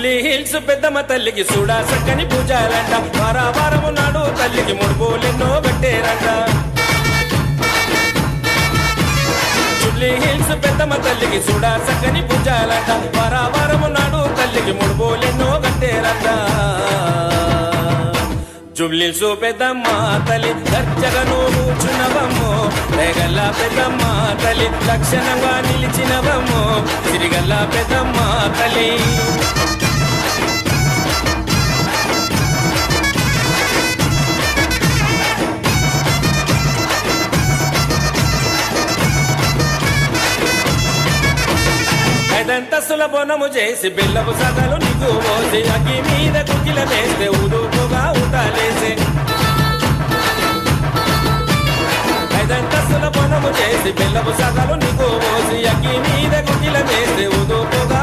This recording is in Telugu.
జూబ్లీ హిల్స్ పెద్దమ్మ తల్లికి చూడా చక్కని పూజలంట వారము నాడు తల్లికి ముడుపులెన్నో పెట్టేరంట జూబ్లీ హిల్స్ పెద్దమ్మ తల్లికి చూడా చక్కని పూజలంట వారము నాడు తల్లికి ముడుపులెన్నో కట్టేరంట జూబ్లీహిల్స్ పెద్దమ్మ తల్లి దర్జగను కూర్చున్నవమ్మో రేగల్ల పెద్దమ్మ తల్లి లక్షణంగా నిలిచినవమ్మో సిరిగల్ల పెద్దమ్మ తల్లి ఐదంతస్తుల బోనము చేసి బెల్లపు సగలు నీకు పోసి అగ్గి మీద కుకిల వేస్తే ఊదుపుగా ఊటాలేసే ఐదంతస్తుల బోనము చేసి బెల్లపు సగలు నీకు పోసి అగ్గి మీద కుకిల వేస్తే ఊదుపుగా